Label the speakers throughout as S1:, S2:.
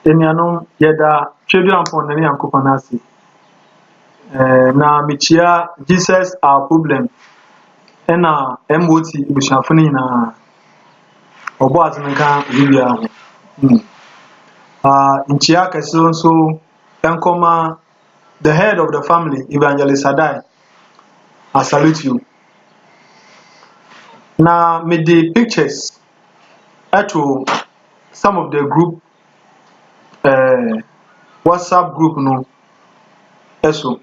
S1: Enianom yɛda twɛdu ampɔn na ne Nyankopɔn ase. Na mekyia Jesus our problem ɛna MOT busuafo no nyinaa. Ɔbɔ ase no nka biribiara ho. Nkyia kɛse nso ɛnkɔma the head of the family, Evangelist Adai. I salute you. Na me the pictures to some of the group WhatsApp group no also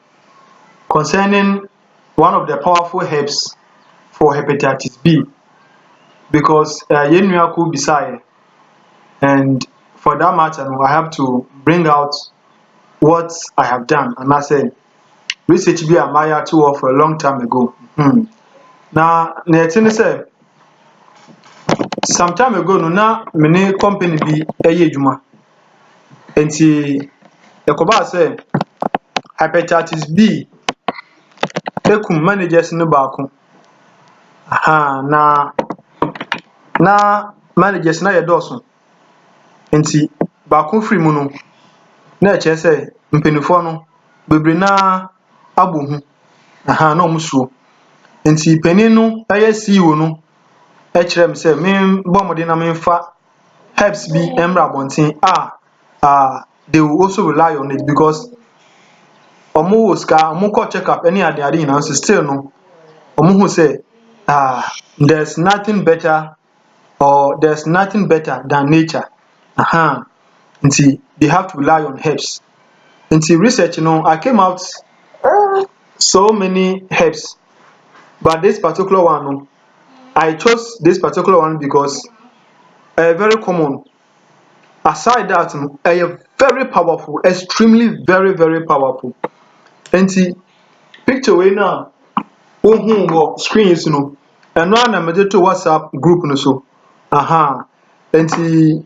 S1: concerning one of the powerful herbs for hepatitis B, because yenua could be side, and for that matter I have to bring out what I have done, and I said research be a Maya too for a long time ago. Now ne say some time ago no na many company bi eye adwuma enti ekoba say hepatitis B ekum managers no baako. Na managers na yedoso enti baako free mu no na eche say mpenifo no bebre na abohu na omusuo enti panin no eye CEO no ekire me say me bomode na me fa helps bi emra bonten they will also rely on it, because omo woska omo ko check up any ade nyina so still no omo hu say there's nothing better than nature. Nti they have to rely on herbs. Nti research I came out so many herbs, but this particular one I chose this particular one because very common. Aside that very powerful, extremely very powerful. Nti picture we now screens and one na mede to WhatsApp group no so. Nti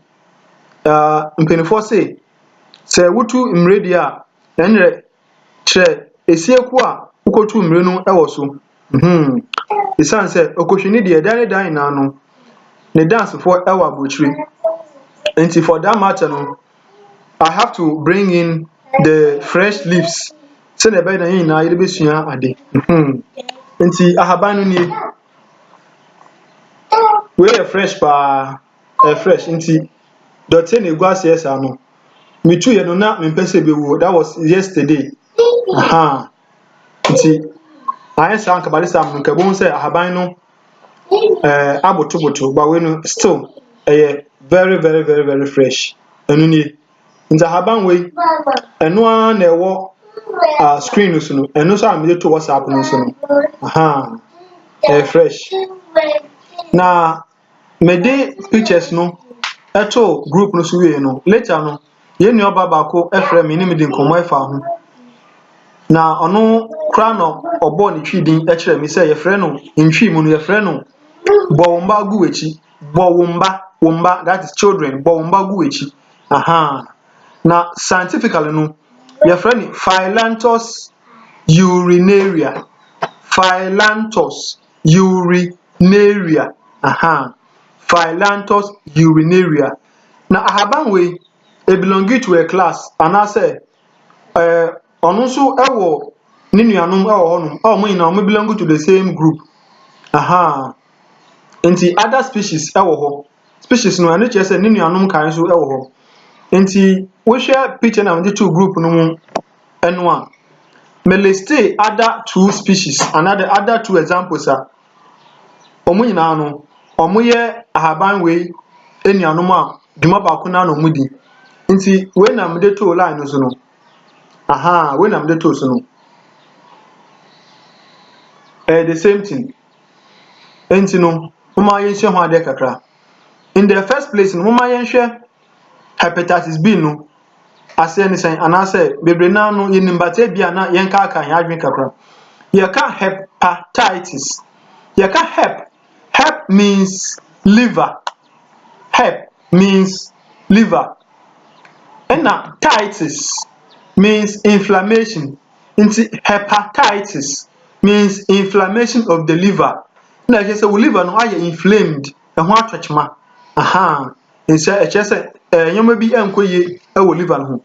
S1: mpenifo say wotu mredi a enre kire esieku a ukotu mre no ewo so. Isan say okohwini de dan na no ne dance for ewa abochire. Nti for that matter no I have to bring in the fresh leaves. Say na be na nyina yede besua ade. Nti ahaban no nie we fresh fresh nti dot na egu ase esa no metu ye no na mempese bewu. That was yesterday. Nti I say anka bale sam nka bon say ahaban no abotoboto but we no still very fresh. Enu nie nti ahaban we enu na ewo screen so no enu so am to WhatsApp no so no fresh. Na me dey pictures no eto group no so we no later no ye nua babako efre me ni me di nkomo efa ho na ono kra no obo ne twidin e kire me say ye frɛ no ntwi mu no ye frɛ no bowomba gu echi womba, that is children, bowomba gu echi. Na scientifically no ye frɛ ni Phyllanthus urinaria. Phyllanthus urinaria. Phyllanthus urinaria. Na ahaban we e belong to a class, and I say ono so ewo ne nuanom ewo honum omo nyina omo belong to the same group. Nti other species ewo ho. Species no ane kire say ne nuanom kan so ewo ho. Nti we share picture na the two group no mu eno a me list other two species, another other two examples omo nyina no omo ye ahaban we enuanom a dwuma ba ko na no mudi. Nti we na me dey to line no so no we na me dey to so no the same thing. Nti no mama yenhwe ho ade kakra. In the first place no mama yenhwe hepatitis B no ase ni sen anase bebre na no yenimbate bia na yenka aka yan adwen kakra. Ye ka hepatitis. Ye ka hep means liver. Hep means liver. And titis means inflammation. Nti hepatitis means inflammation of the liver. Na je say we liver no aye inflamed, e ho atwechma. nhyɛ ɛkyerɛ sɛ nneɛma bi nkɔ yie wɔ liver no ho.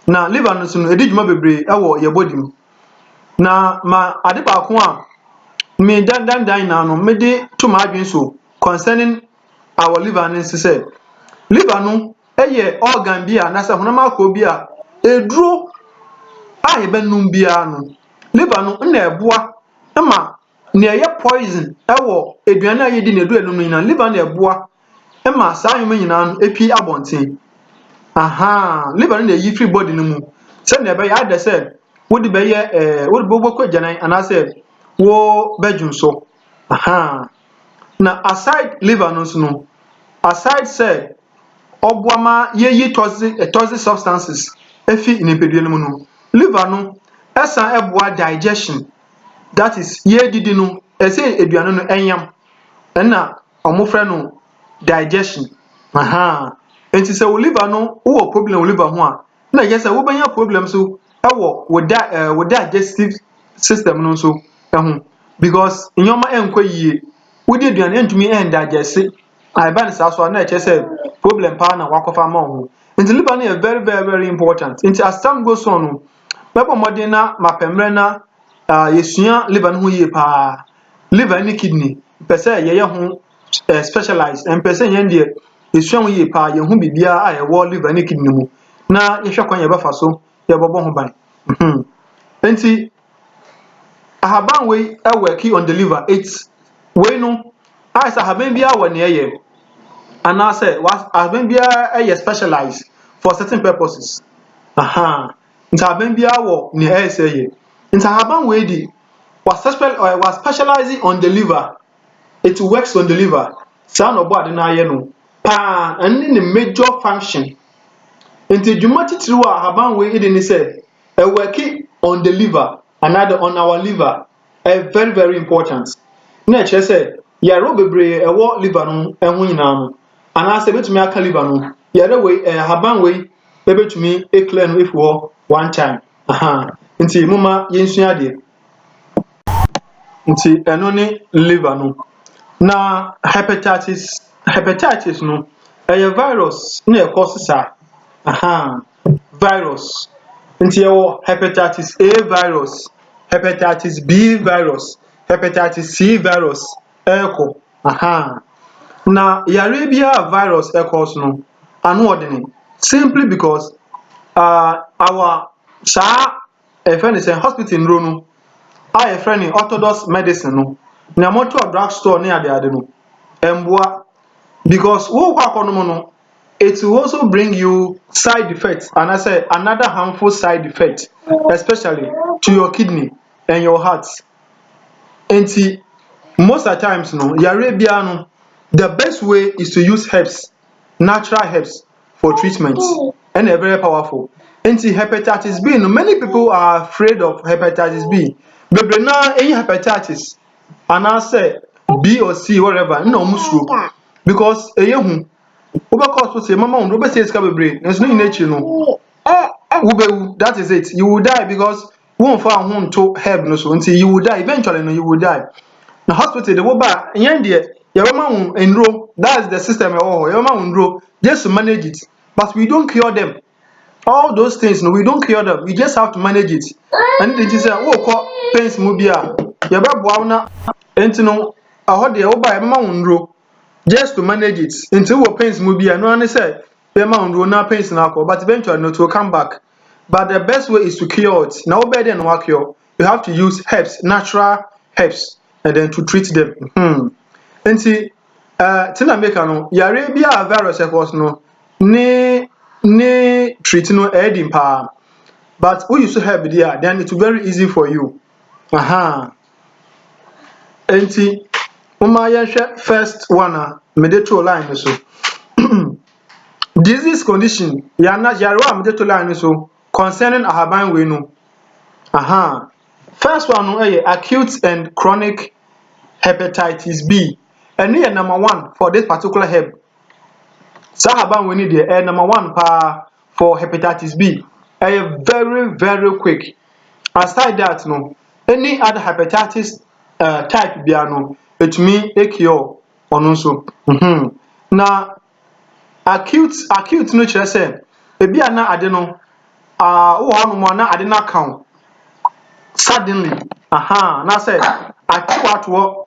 S1: Na liver no nso no ɛdi dwuma bebree wɔ yɛn body mu. Na ma ade baako a me dan nyinaa no mede to m'adwene so concerning our liver no nso sɛ liver no yɛ organ bi a anaasɛ honam akɔɔ bi a eduro a yɛbɛnom biara no liver no na ɛboa ma nea ɛyɛ poison wɔ aduane a yɛdi na eduro enum no nyinaa liver na ɛboa ma saa nneɛma nyinaa no epie abɔnten. Liver no na ɛyi firi body no mu sɛnea ɛbɛyɛ ayɛ dɛ sɛ wode bɛyɛ wode bɛkɔ agyanan anaasɛ wo bɛdwum so. Na aside liver no nso no, aside sɛ ɔboa ma yɛyi toxic substances efi nipadua no mu no, liver no ɛsan ɛboa digestion, that is yɛdidi no ɛsɛ aduane no ɛnyam ɛna ɔmo frɛ no digestion. Nti sɛ wo liver no wowɔ problem wɔ liver ho a na ɛyɛ sɛ wobɛnya problem so ɛwɔ wo digestive system no nso ɛho, because nneɛma ɛnkɔ yie, wodi aduane ɛntumi ɛndigest ɛba ne saa so a na ɛkyerɛ sɛ problem paa na wakɔfa ama wo ho. Nti liver no yɛ very very very important. Nti as time goes on no mɛbɔ mmɔden na mapɛ mmerɛ na yɛsua liver no ho yie paa. Liver ne kidney mpɛ sɛ yɛyɛ ho specialize, mpɛ sɛ yɛn deɛ yɛsua ho yie paa, yɛn ho biribiara a ɛwɔ liver ne kidney mu na yɛhwɛ kwan yɛbɛfa so yɛbɛbɔ ho ban. Nti ahaban wei work on the liver. It's wei no ayɛ sɛ ahaban biara wɔ nea ɛyɛ anaasɛ ahaban biara ɛyɛ specialized for certain purposes. Nti ahaban biara wɔ nea ɛyɛ sɛ ɛyɛ. Nti ahaban wei di was specializing on the liver. It works on the liver. Saa na ɔbɔ ade no ayɛ no paa, ɛne ne major function. Nti dwuma titiri wɔ ahaban wei di ne sɛ ɛwork on the liver another on our liver very very important. Na ɛkyerɛ sɛ yɛre bebree ɛwɔ liver no ho nyinaa no anaasɛ ebetumi aka liver no yɛre wei ahaban wei ebetumi clear no efi hɔ one time. Nti moma yɛnsua adeɛ. Nti ɛno ne liver no. Na hepatitis no ɛyɛ virus na ɛkɔ saa. Virus. Nti yɛwɔ hepatitis A virus, hepatitis B virus, hepatitis C virus ɛkɔ. Na yare biara virus ɛkɔ so no ano ɔdene simply because our saa ɛfɛ ne sɛ hospital nnuro no a yɛfrɛ ne orthodox medicine no na moto drug store ne ade no ɛmboa, because wo kɔ akɔnom no it will also bring you side effects and I say another harmful side effect, especially to your kidney and your heart. And most of the times no yare biara no the best way is to use herbs, natural herbs for treatment, and they're very powerful. And hepatitis B no, many people are afraid of hepatitis B. But now any hepatitis and I say B or C whatever no musro, because hospital mama undro say sika bebre nso no nature no that is it, you will die because won fa ho nto herb no so until you will die eventually, no, you will die. Na hospital the wo ba yen de yɛbɛma wo enro, that is the system yɛbɛma wo enro just to manage it, but we don't cure them. All those things no, we don't cure them, we just have to manage it. And it is wo kɔ pains mu bia yɛbɛboa wo na enti no ɛhɔ de wo ba yɛbɛma wo enro just to manage it until we pains will be no one say payment will not pains now, but eventually no, it will come back. But the best way is to cure it. Now better than work cure, you have to use herbs, natural herbs, and then to treat them. And see tina make no yare bia virus of course no ne treat no heading pa, but we use herb there, then it's very easy for you. And see first one medical line so disease condition yare medical line so concerning ahaban we no. First one no acute and chronic hepatitis B, and here number 1 for this particular herb. So ahaban we need the number 1 for hepatitis B. Very very quick. Aside that no, any other hepatitis type bia no it mean a cure on also. Now acute no kyerɛ sɛ ebi a na ade no wowɔ hɔnom a na ade no aka wo suddenly na sɛ atew ato hɔ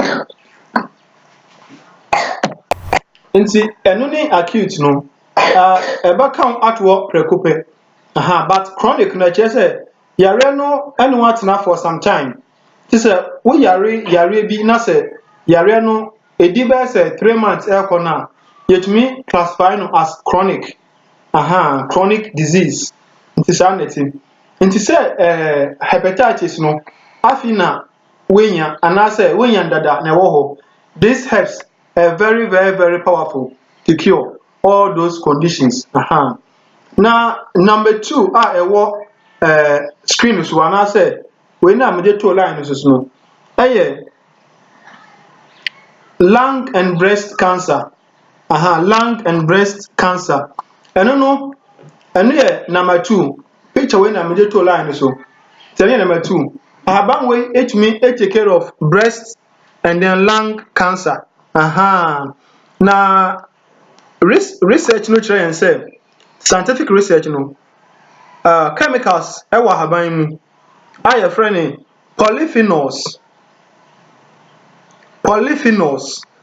S1: nti ɛno ne acute no ɛbɛka wo ato hɔ prɛko pɛ but chronic no kyerɛ sɛ yare no ɛne wo atena for some time te sɛ wo yare bi na sɛ yare no ɛdi bɛyɛ sɛ 3 months ɛrekɔ no a yɛtumi classify no as chronic chronic disease nti saa na ɛte nti sɛ hepatitis no afei na woanya anaasɛ woanya dada na ɛwɔ hɔ this helps very very very powerful to cure all those conditions na number 2 a ɛwɔ screen so anaasɛ wei na mede to line so no ɛyɛ lung and breast cancer lung and breast cancer ɛno yɛ number 2 picture wei na mede to line so tɛne number 2 ahaban wei etumi take care of breast and then lung cancer na research no kyerɛ yɛn sɛ scientific research no chemicals ɛwɔ ahaban mu a yɛfrɛ ne polyphenols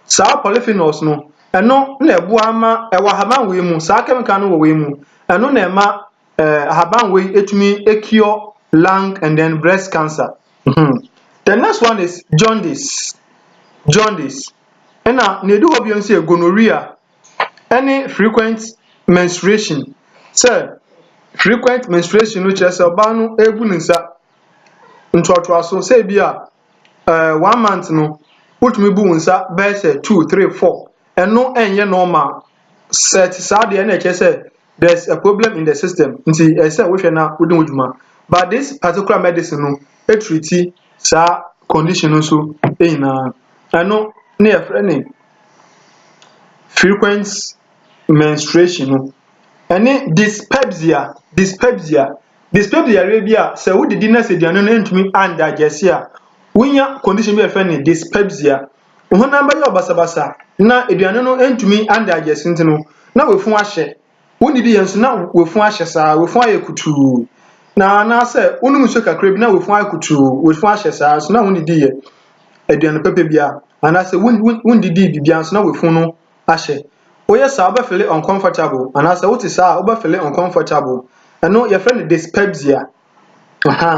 S1: saa polyphenols no ɛno na ɛboa ama ɛwɔ ahaban wei mu saa chemical no wɔ wei mu ɛno na ɛma ahaban wei etumi cure lung and then breast cancer the next one is jaundice ɛna na ɛdi hɔ bio nso gonorrhea ɛne frequent menstruation sɛ frequent menstruation no kyerɛ sɛ ɔbaa no ebu ne nsa ntoatoaso sɛ bi a 1 month no wotumi bu wo nsa bɛyɛ sɛ 2 3 4 ɛno ɛnyɛ normal sɛ te saa deɛ na ɛkyerɛ sɛ there's a problem in the system nti ɛsɛ wohwɛ na wodi wo dwuma but this particular medicine no treat saa condition no so nyinaa ɛno ne yɛfrɛ ne frequent menstruation no ɛne dyspepsia yare bi a sɛ wodidi na sɛ aduane no ntumi andigest a wonya condition bi a yɛfrɛ ne dyspepsia honam bɛyɛ ɔbasabasa na aduane no ntumi andigest nti no na wafu ahyɛ wodidi yɛ nso na wafu ahyɛ saa wafu ayɛ kutuu na anaasɛ wonum nso kakra bi na wafu ayɛ kutuu wafu ahyɛ saa so na wodidi yɛ aduane pɛpɛ bi a anaasɛ wondidi bibia nso na wafu no ahyɛ woyɛ saa wobɛfele uncomfortable anaasɛ wote saa wobɛfele uncomfortable ɛno yɛfrɛ no dyspepsia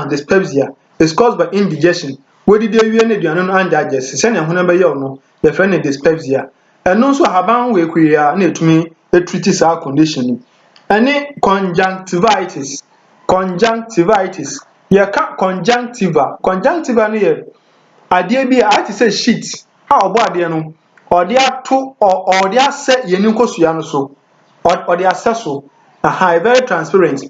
S1: dyspepsia is caused by indigestion wodidi awie na aduane no andigest sɛnea honam bɛyɛ wo no yɛfrɛ no dyspepsia ɛno nso ahaban wɔ ekwie a na ɛtumi treat saa condition no ɛne conjunctivitis yɛka conjunctiva no yɛ adeɛ bi a ate sɛ sheet a ɔbɔ adeɛ no ɔde asɛ yɛni nkosua no so ɔde asɛ so very transparent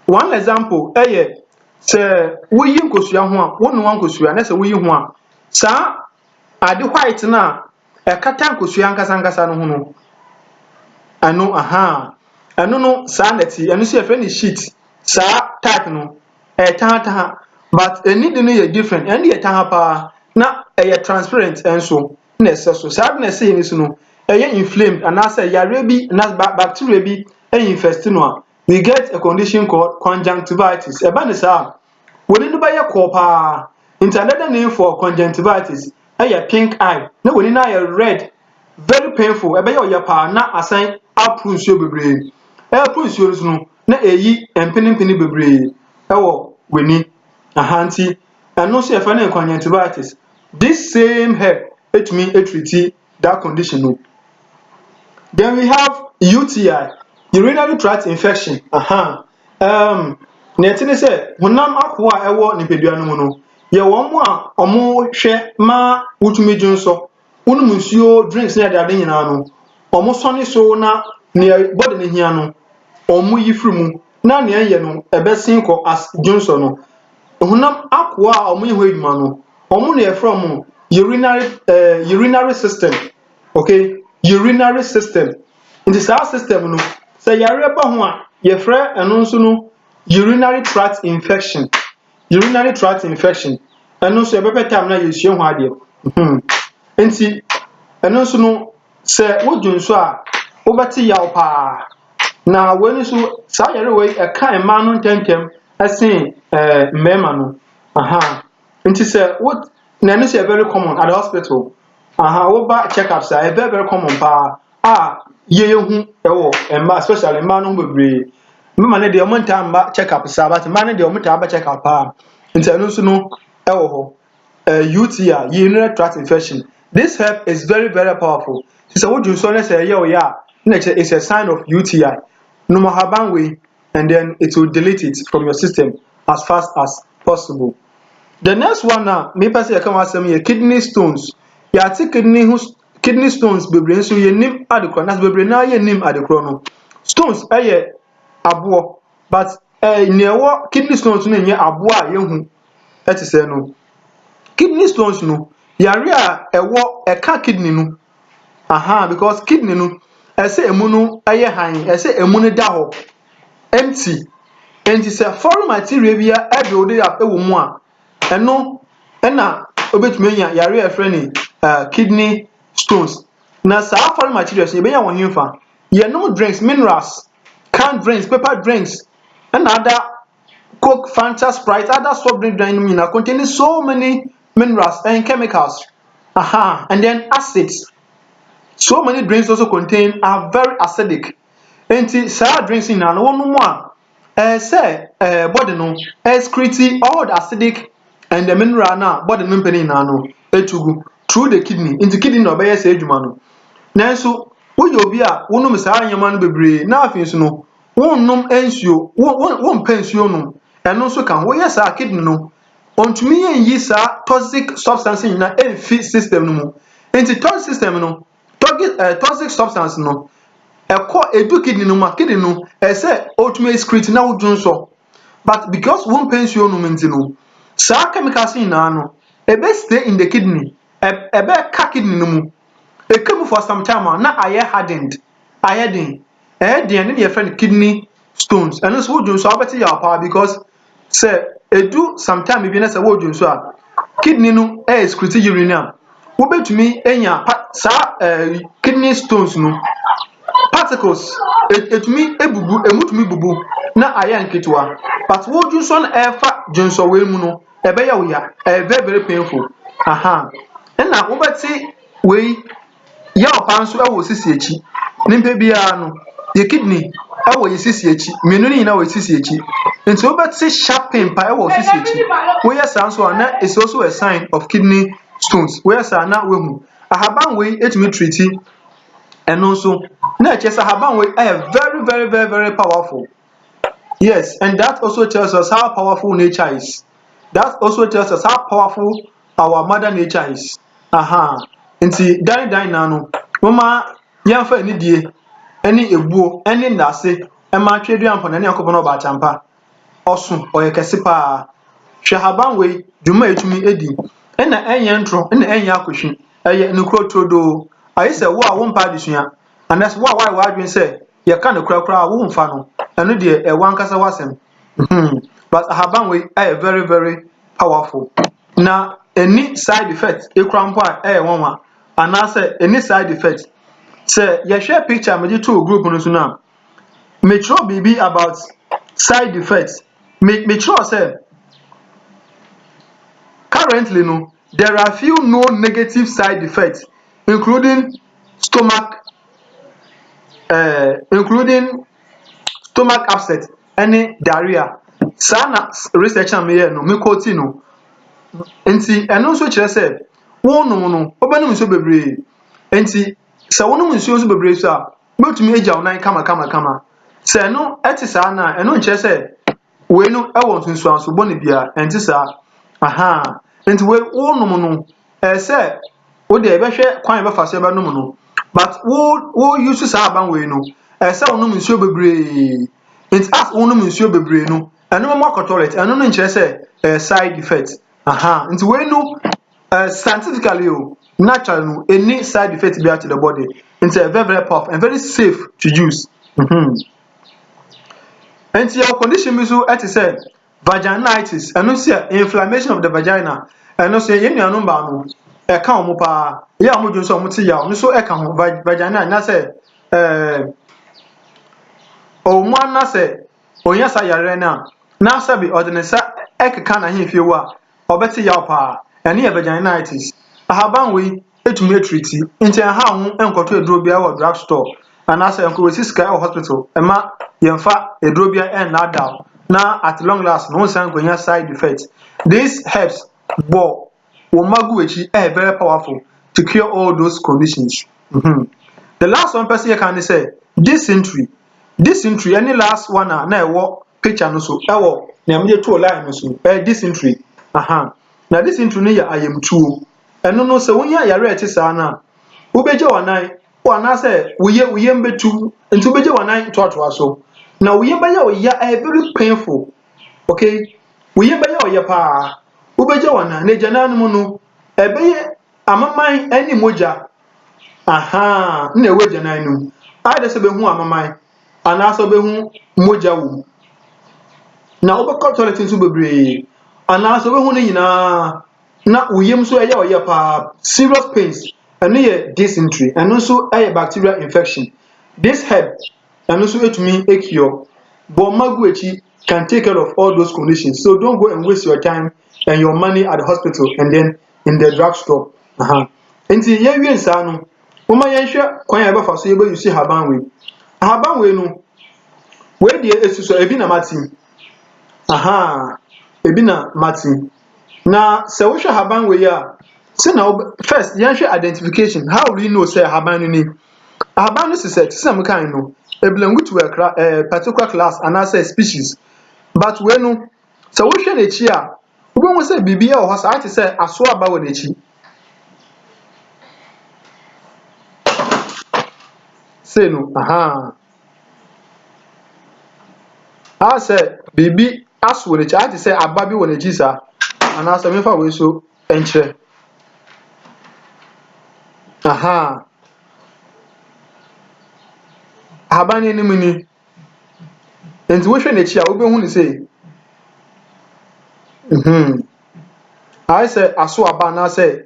S1: one example ɛyɛ sɛ woyi nkosua ho a wonoa nkosua na sɛ woyi ho a saa ade white na ɛkata nkosua nkasa no ho no ɛno no saa nɛte ɛno so yɛfrɛ ne sheet saa type no ɛtaha but ɛni de no yɛ different ɛno yɛ taha paa na ɛyɛ transparent ɛnso na ɛsɛ so saa na ɛsɛ yɛn so no ɛyɛ inflamed anaasɛ yare bi na bacteria bi infest no a we get a condition called conjunctivitis ɛba ne saa wɔn no bɛyɛ kɔɔ paa nti another name for conjunctivitis ɛyɛ pink eye na wɔn no ayɛ red very painful ɛbɛyɛ ɔyɛ paa na asan aporo nsuo bebree ɛporo nsuo no so no na ɛyi mpene bebree ɛwɔ w'ani nti ɛno nso yɛfrɛ no conjunctivitis this same herb etumi treat that condition no then we have UTI urinary tract infection na ɛte ne sɛ honam akoa a ɛwɔ nipadua no mu no yɛ wɔn mo a ɔmo hwɛ ma wotumi dwo nso wonum nsuo drinks na ade nyinaa no ɔmo sɔne so na nea bɔde ne hia no ɔmo yi firi mu na nea yɛ no ɛbɛsen kɔ as dwonso no honam akoa a ɔmo yɛ hɔ adwuma no ɔmo na yɛfrɛ ɔmo urinary system urinary system nti saa system no sɛ yare ba ho a yɛfrɛ ɛno nso no urinary tract infection ɛno nso yɛbɛpɛ time na yɛsua ho adeɛ nti ɛno nso no sɛ wodwo nso a wobɛte yaw paa na wei nso saa yare wei ɛka mmaa no ntɛmtɛm ɛsen mmarima no nti sɛ wo na ɛno sɛ very common at the hospital woba check-ups a very very common paa a yɛhu ɛwɔ mmaa especially mmaa no ho bebree mmarima no deɛ ɔmo ntaa mba check-up saa but mmaa no deɛ ɔmo taa ba check-up paa nti ɛno nso no ɛwɔ hɔ UTI urinary tract infection. This herb is very very powerful. So what you saw say it's a sign of UTI. No mahaban way, and then it will delete it from your system as fast as possible. The next one now, me person come ask me kidney stones. Ya take kidney stones bebre so ye nim adekro na bebre na ye nim adekro no. Stones eye abo but newo kidney stones no nye abo a ye hu. That is no. Kidney stones no yare a ɛka kidney no because kidney no ɛsɛ emu no ɛyɛ han ɛsɛ emu no da hɔ empty enti sɛ foreign material bi a ɛbuild up ɛwɔ mu a ɛno ɛna obetumi anya yare a ɛfrɛ ne kidney stones na saa foreign materials no yɛbɛnya wɔn nyimfa yɛnom drinks minerals canned drinks paper drinks ɛna other Coke, Fanta, Sprite, other soft drink containing so many minerals and chemicals. And then acids. So many drinks also contain are very acidic. And sour drinks in one more. Say body no excrete all the acidic and the mineral now body no penny nano through the kidney into kidney no be say adwuma no. Nanso wo yo bi a wonum saa nyama no bebre na afin so no wonnum ensuo won pensuo no ɛno nso ka woyɛ saa kidney no ontumi yenyi saa toxic substance nyina emfi system no mu nti toxic system no toxic substance no edu kidney no ma kidney no ɛsɛ otumi excrete na wodun so but because won pensuo no nti no saa chemicals nyina no ebe stay in the kidney ebe ka kidney no mu come for some time na aye hardened den ne dey friend kidney stones and so wodun so abeti your power because say edu sometime bi na say wodun so a kidney no excrete urine wo betumi enya kidney stones no particles etumi emutumi bubu na aye nketewa but wodun so na efa junso we mu no ebe ya wo ya very very painful na wo beti we yaw pa nso ɛwɔ sisi echi nimpe bia no ye kidney ɛwɔ ye sisi echi menu ni na wɔ sisi echi nti obɛte sharp pain pa ɛwɔ sisi echi we yes so na is also a sign of kidney stones we yes na we hu ahaban we etimi treat ɛno nso na ɛkyɛ sɛ ahaban we very very very very powerful. Yes, and that also tells us how powerful nature is. That also tells us how powerful our mother nature is. Nti dan na no mama yɛmfa ani die ɛne ebuo ɛne ndase ɛma twedua mpa na ne akɔbɔ no ba champa ɔso ɔyɛ kɛse paa hwɛ haban wei dwuma etumi edi ɛna ɛnyɛ ntro ɛna ɛnyɛ akohwi ɛyɛ nukuro trodo ayɛ wo a wo mpa adesua anas wo a wai wadwen sɛ yɛka no kura wo mfa no ɛno de ɛwan kasa wasɛm but haban wei ɛyɛ very very powerful na any side effect ekura mpo a ɛyɛ nwanwa anase any side effect say you share picture me to group no so na me throw bibi about side effects me throw say currently no there are few no negative side effects including stomach upset any diarrhea sana research am here no me quote no nti eno so kire say wonum no obanum nso bebre enti se wonum nso so bebre so a betumi agya wonan kama se no eti saa na eno nkire say we no ewo nsunsu anso bone bia enti saa enti we wonum no say wo de ebehwe kwan befa so ebenum no but wo use saa ban we no say wonum nso bebre enti as wonum nso bebre no eno mo toilet eno no nkire say side effect nti we no scientifically naturally no any side effect be to the body it's very very powerful and very safe to use and your condition be so say vaginitis and no say inflammation of the vagina and no say yen nuanum ba no e ka omo pa ya omo jo so omo ti ya no so e ka ho vagina na say omu anase onya sa yare na sabi odene sa ekeka na hemfie wo a obeti yaw pa ene ye vaginitis ahaban we etumi treati nti ha ho enkoto eduro bia wo drug store anase enko we sika hospital ema yemfa eduro bia en na da na at long last no san konya side effects. This helps bo wo magu echi very powerful to cure all those conditions. The last one person here can say dysentery. Dysentery any last one na ewo picture no so ewo na me to line no so dysentery. Na dysentery no ya ayemtuo. Eno no se wonya yare eti sa na wo beje wanan wo na say woye mbetu nti wo beje wanan to so. Na woye ba ya oya very painful. Okay? Woye ba ya oya pa. Wo beje wanan na jana no no ebeye amaman ani moja. Na ewe jana no. Aide se be hu amaman ana so be hu moja wo. Na obekọ toilet nso bebre ana so be hu ne nyina na uyem so eya oye pa serious pains ene ye dysentery eno so eye bacterial infection. This help eno so etumi cure but magu echi can take care of all those conditions, so don't go and waste your time and your money at the hospital and then in the drug store. Nti ye wie nsa no moma yenhwe kwan ya befa so ye be use haban we no we de esuso ebi na mati ebi na mati na se wo hwe haban we ya se na first yenhwe identification. How will you know say haban no ni haban no se some kind no e belong to a particular class and as a species, but we no se wo hwe na chi a wo bo say bibi e wo ho sa ati say aso aba wo na chi say no I say bibi aso wo na chi ati say aba bi wo na chi sa and as me fa we so enche haban ni mu ni enti wo hwe na chi a wo be hu ni say I say aso aba na say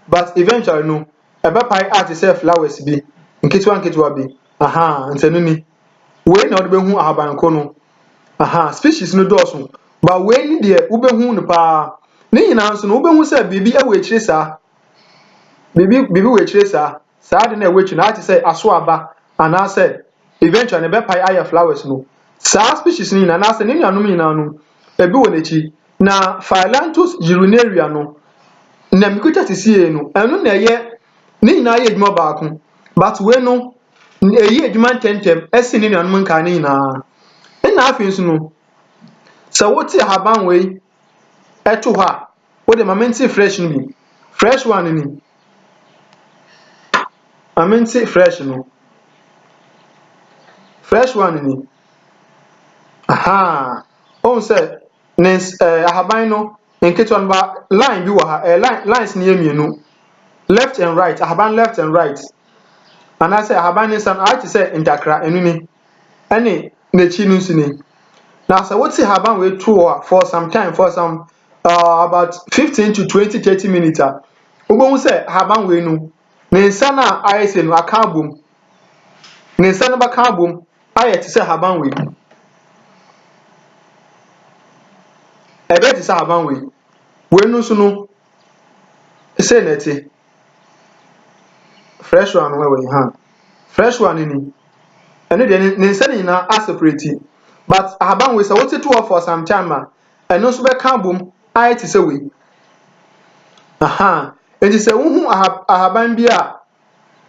S1: but eventually no ebe pai art say flowers bi nketwa bi ntenu ni we na wo be hu ahaban ko no species no dọọso but we ni de wo be hu no pa ni nyina nso no wo be hu say bibi e we chire sa bibi we chire sa de na e we chi na art say aso aba ana say eventually ebe pai aya flowers no sa species ni na say ni nuanom nyina no ebi wo na chi na Phyllanthus urinaria no na mikuta tisie no eno na ye ni nyina ye adwuma baako but we no eyi adwuma tentem esi ni nuanom nka ni nyina na afi nso no so woti haban we eto ha wo de mamenti fresh no bi fresh one ni mamenti fresh no fresh one ni on say nens ahaban no nketwa no ba line bi wo ha lines ni emienu left and right ahaban left and right and I say ahaban ni san I say intakra enu ni ene na chi no nsi now so what's haban we to for some time for some about 15 to 20 30 minutes we say haban we no ne nsa na ayese no aka abom ne nsa no baka abom ayet say haban we ebe ti say haban we no so no say neti fresh one we fresh one ni ene de ne nsa ni na separate but haban we say what to for some time eno so beka abom ayet say we enti se wo hu ahaban bi a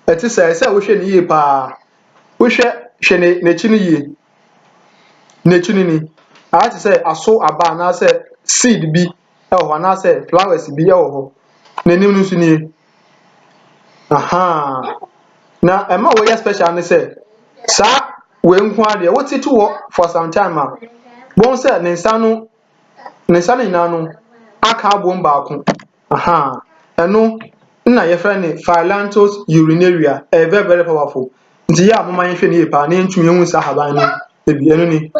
S1: eti se wo hwe ne yie pa wo hwe ne chi ne yie ne chi ni ati se aso aba na se seed bi e ho na se flowers bi e ho n'anim no so ni na ema wo ya special ne se sa we nko ade wo titu wo for some time bon se ne nsa no nyina no aka abom baako eno na ye friend ni Phyllanthus urinaria very very powerful nti ya mama yenhwe ne pa na ntumi hu sa haban no ebi eno ni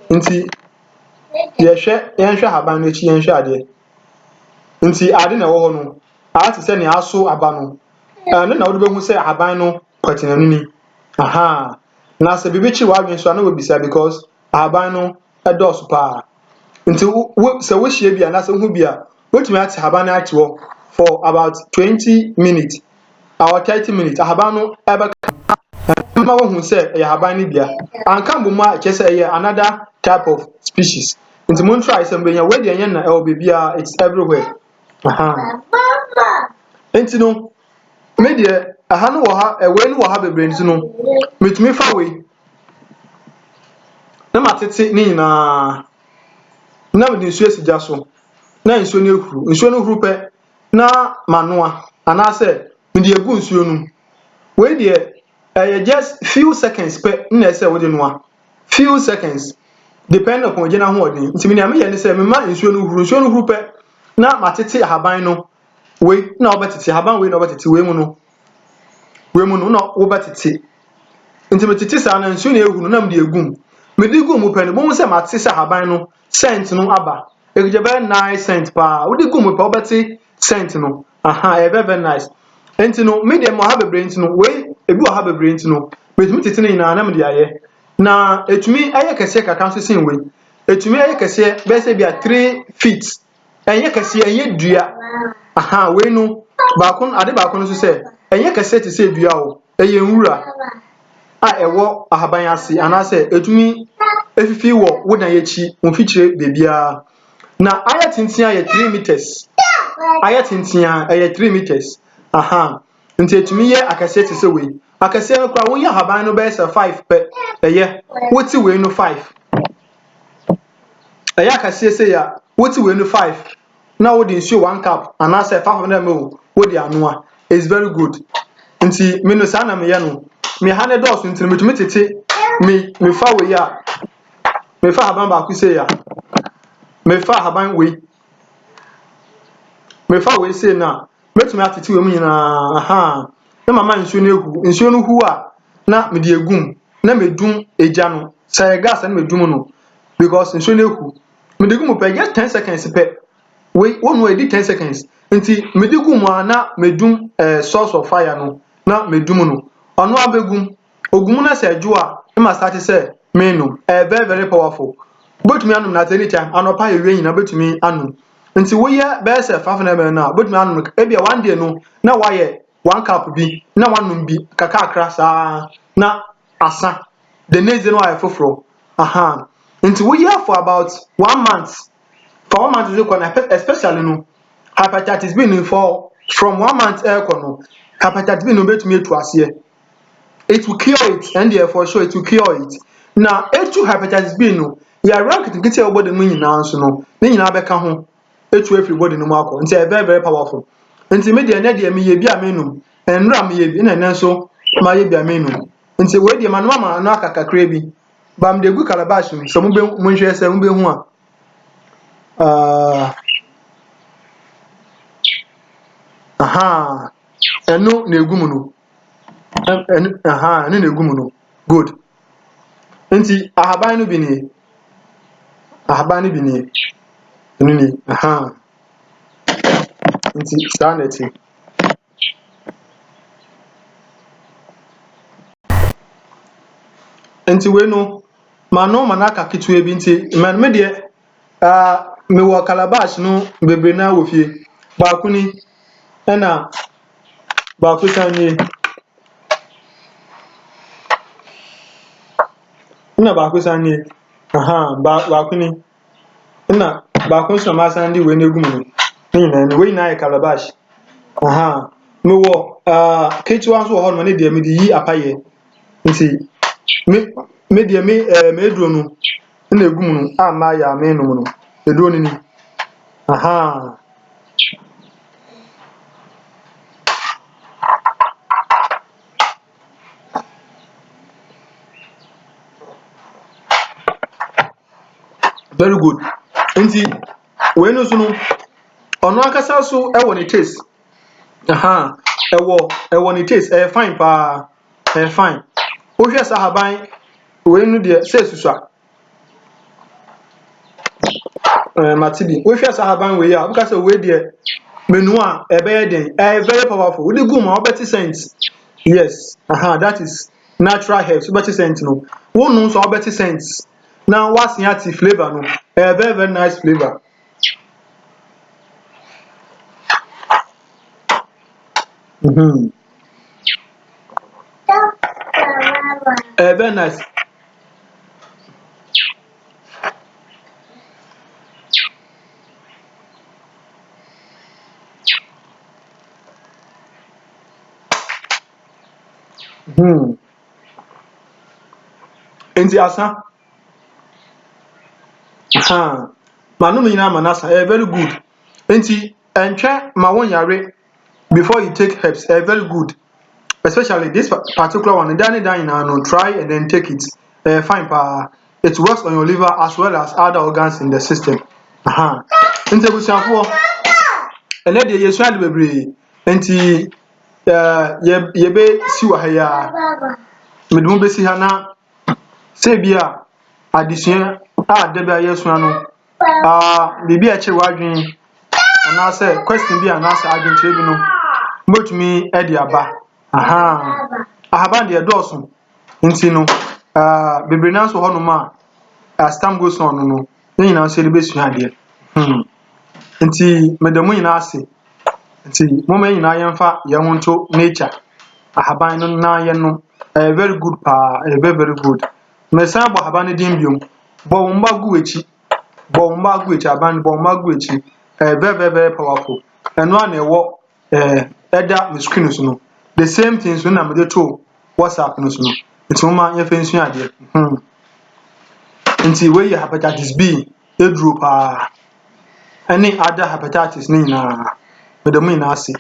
S1: nti yenhwe haban no chi yenhwe ade nti ade na wo ho no ati se ne aso aba no no na wo be hu se haban no kwati na nuni aha na se bibi chi wadwen so na we bisa because ahaban no edos pa nti se wo hie bia na se hu bia wotumi ate ahaban na ate wo for about 20 minutes or 30 minutes ahaban no ebe ma wo hu se e ahaban ni bia anka mboma che se e another type of species nti mon try se mbenya we de yen na e obi bia it's everywhere aha nti no me de aha no wo ha we ni wo ha bebre nti no metumi fa we na matete ni na na me de nsuo sigya so na nsuo no huru pe na manoa ana se me de egu nsuo no we de just few seconds pe na ese we de noa few seconds depend upon gina ho odin nti me na me ye ne se me ma nsuo no huru pe na matete ahaban no we na obetete ahaban we na obetete we mu no na obetete nti me tete sa na nsuo na ehuru na me de egum me de gum pe no bo mu se matete sa ahaban no cent no aba ekuje be 9 cent pa wo de gum pe obeti cent no aha e be nice enti no me de mo ha bebre enti no we ebi wo ha bebre enti no metumi tete ni na me de aye na etumi aye kese kaka so sin we etumi aye kese be se bia 3 feet enye kese enye dua aha we no ade ba ko no so se enye kese te se dua o eye nwura a ewo ahaban ase anase etumi efifi wo wodan yechi mfichire bebia na ayatintia ye 3 meters ayatintia ye 3 meters aha nti etumi ye akase te se we akase no kra wonya ahaban no be se 5 pe eye woti we no 5 eye akase se ya woti we no 5 na wo de nsuo 1 cup anase 500 ml wo de anoa is very good nti me no sa na me ye no me ha ne dos nti metumi tete me fa we ya me fa haban ba ku se ya me fa haban we me fa we se na metumi atete we mu nyina aha na mama nsuo no hu a na me de egum na medum eja no say gas na medum no because nsuo no hu me de gum pe just 10 seconds pe we wonu edi 10 seconds nti me de gum a na medum source of fire no na medum no ono abegum ogum na se adwo a na start say me no very very powerful botumi anum na at any time anopa yewe nyina botumi anum nti wo ye be se 500 ml na botumi anum e bia one day no na waye 1 cup bi na wanum bi kaka akra sa na asa the next day no waye foforo aha nti wo ye for about 1 month for 1 month is equal especially no hepatitis B no for from 1 month no hepatitis B no betumi etu ase it will cure it and therefore sure it will cure it na etu hepatitis B no ya rank tikiti e body mu nyina nso no ne nyina beka ho etu every body no makọ nti e very very powerful nti me de na de me ye bi amenum enra me ye bi na nso ma ye bi amenum nti we de manoma ma no akakakra bi bam de gu calabash so mo be mo nhwe se mo be hu a aha enu na egum no aha enu na egum no good nti ahaban no bi ni enu ni aha nti sanity nti we no mano manaka kitwe bi nti man me de me wo calabash no bebre na wo fie ba ku ni na ba ku sanye na ba ku sanye aha ba ku ni na ba ku so ma san di we na egum no ni na we na e calabash aha me wo kitwa so ho no ne de me di yi apaye nti me de me eduro no na egum no ama ya me no no eduro ni aha very good nti we no so no ono akasa so e wo ne taste aha e wo ne taste e fine pa e fine o hwe sa haban we no de se susua matibi o hwe sa haban we ya buka se we de menu a e be den e very powerful we de gum a obeti sense Yes, that is natural herbs. Better scent no. One knows all better scents. Now what's the flavor no? A very very nice flavor. Mm-hmm. Very nice. Hmm. Nti asa. Ha. Manum nyinaa ma n'asa. Very good. Nti ɛntwɛ ma wɔn yare before you take herbs. Very good. Especially this particular one. Dan nyinaa no try and then take it. Fine pa. It works on your liver as well as other organs in the system. Nti abusuafoɔ, ɛnɛ deɛ yɛsua ade bebree. Nti yɛbɛsi wɔ ha yi a mede mo bɛsi ha na sɛ bi a adesua a da bi a yɛsua no biribi a ɛkyerɛ w'adwene anaasɛ question bi anaasɛ adwenkyerɛ bi no mobɛtumi de aba. Ahaban deɛ dɔɔso nti no bebree naa nso wɔ hɔnom a as time goes on no ne nyinaa nso yɛde bɛsua adeɛ. Nti meda mo nyinaa ase. Nti momma yɛn nyinaa yɛmfa yɛn ho nto nature. Ahaban no na yɛnom ɛyɛ very good paa, ɛyɛ very very good. Mesan bɔ ahaban no din biom. Bɔ wo mma gu akyi. Bɔ wo mma gu akyi, ahaban bɔ wo mma gu akyi. Ɛyɛ very very very powerful. Ɛno a na ɛwɔ ɛda me screen so no. The same thing so na mede to WhatsApp no so no. Nti momma yɛmfa nsua adeɛ. Nti wei yɛ hepatitis B eduro paa. Ɛne other hepatitis ne nyinaa. Meda mo nyinaa ase.